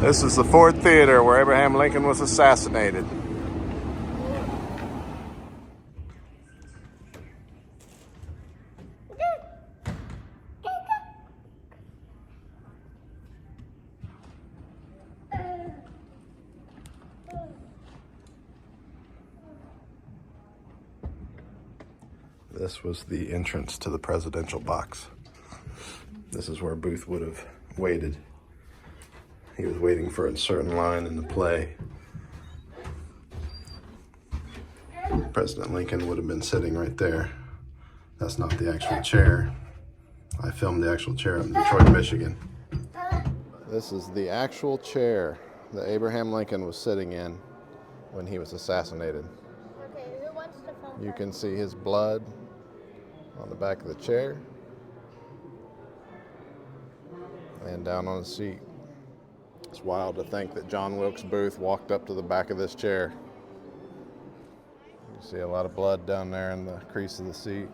This is the Ford Theater where Abraham Lincoln was assassinated. This was the entrance to the presidential box. This is where Booth would have waited. He was waiting for a certain line in the play. President Lincoln would have been sitting right there. That's not the actual chair. I filmed the actual chair in Detroit, Michigan. This is the actual chair that Abraham Lincoln was sitting in when he was assassinated. Okay, who wants to film? You can see his blood on the back of the chair and down on the seat. It's wild to think that John Wilkes Booth walked up to the back of this chair. You see a lot of blood down there in the crease of the seat.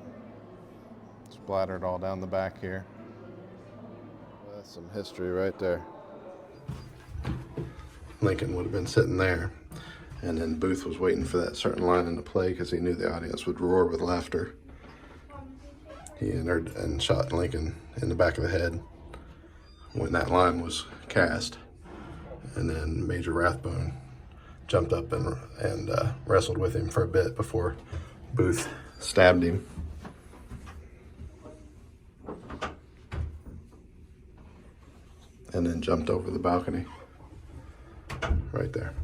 Splattered all down the back here. That's some history right there. Lincoln would have been sitting there, and then Booth was waiting for that certain line in the play because he knew the audience would roar with laughter. He entered and shot Lincoln in the back of the head when that line was cast. And then Major Rathbone jumped up and wrestled with him for a bit before Booth stabbed him. And then jumped over the balcony right there.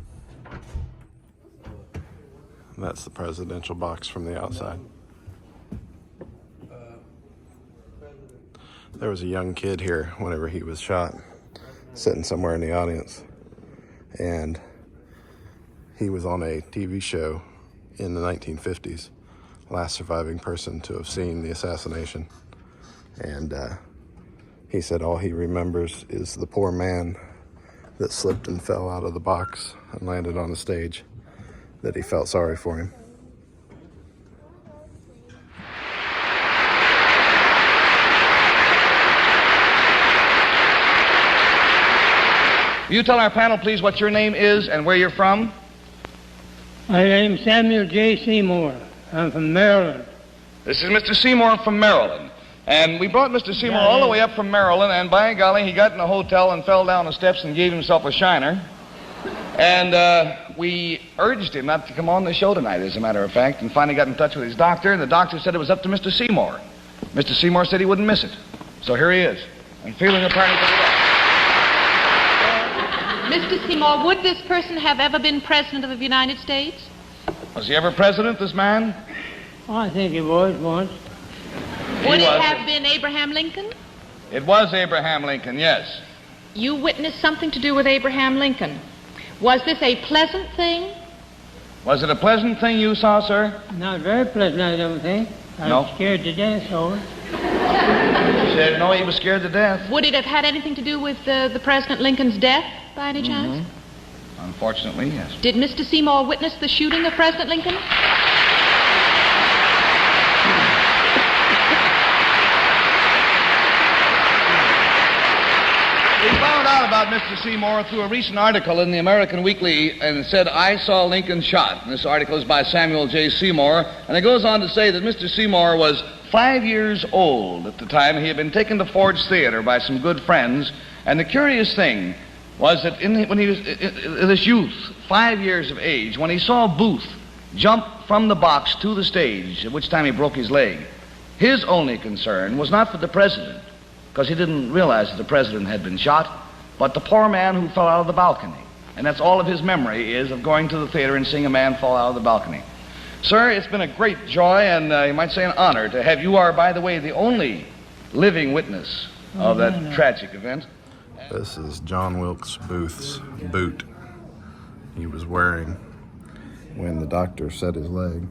And that's the presidential box from the outside. There was a young kid here whenever he was shot, sitting somewhere in the audience. And he was on a TV show in the 1950s, last surviving person to have seen the assassination. And he said all he remembers is the poor man that slipped and fell out of the box and landed on the stage, that he felt sorry for him. Will you tell our panel, please, what your name is and where you're from? My name's Samuel J. Seymour. I'm from Maryland. This is Mr. Seymour from Maryland. And we brought Mr. Seymour all the way up from Maryland, and by golly, he got in a hotel and fell down the steps and gave himself a shiner. And we urged him not to come on the show tonight, as a matter of fact, and finally got in touch with his doctor, and the doctor said it was up to Mr. Seymour. Mr. Seymour said he wouldn't miss it. So here he is, and feeling apparently pretty well. Mr. Seymour, would this person have ever been President of the United States? Was he ever president, this man? Oh, I think he was once. Would it have been Abraham Lincoln? It was Abraham Lincoln, yes. You witnessed something to do with Abraham Lincoln. Was this a pleasant thing? Was it a pleasant thing you saw, sir? Not very pleasant, I don't think. I was scared to death over it. He said, no, he was scared to death. Would it have had anything to do with the President Lincoln's death, by any chance? Unfortunately, yes. Did Mr. Seymour witness the shooting of President Lincoln? We found out about Mr. Seymour through a recent article in the American Weekly, and it said, I saw Lincoln shot. And this article is by Samuel J. Seymour, and it goes on to say that Mr. Seymour was 5 years old at the time. He had been taken to Ford's Theater by some good friends, and the curious thing was that when he was in this youth, 5 years of age, when he saw Booth jump from the box to the stage, at which time he broke his leg, his only concern was not for the president, because he didn't realize that the president had been shot, but the poor man who fell out of the balcony. And that's all of his memory is of going to the theater and seeing a man fall out of the balcony. Sir, it's been a great joy and you might say an honor to have you are, by the way, the only living witness of that tragic event. This is John Wilkes Booth's boot he was wearing when the doctor set his leg.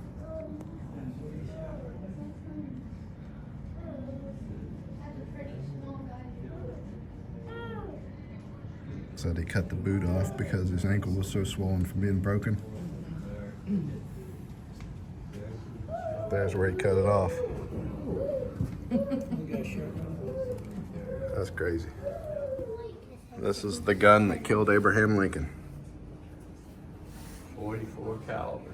Said he cut the boot off because his ankle was so swollen from being broken. There's where he cut it off. That's crazy. This is the gun that killed Abraham Lincoln. 44 caliber.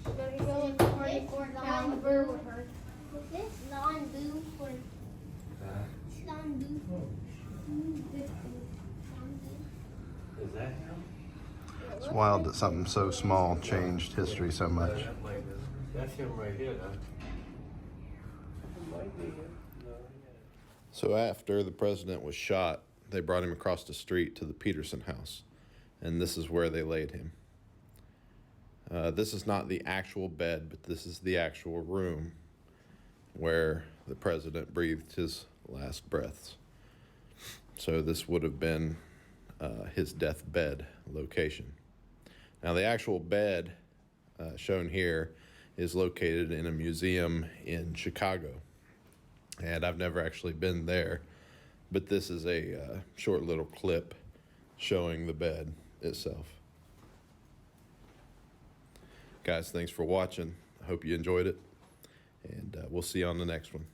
Gonna go with 44 caliber with her. Is this non-boo for non-boo? Is that him? It's wild that something so small changed history so much. That's him right here, though. So after the president was shot, they brought him across the street to the Peterson house, and this is where they laid him. This is not the actual bed, but this is the actual room where the president breathed his last breaths. So this would have been his deathbed location. Now the actual bed shown here is located in a museum in Chicago. And I've never actually been there, but this is a short little clip showing the bed itself. Guys, thanks for watching. I hope you enjoyed it, and we'll see you on the next one.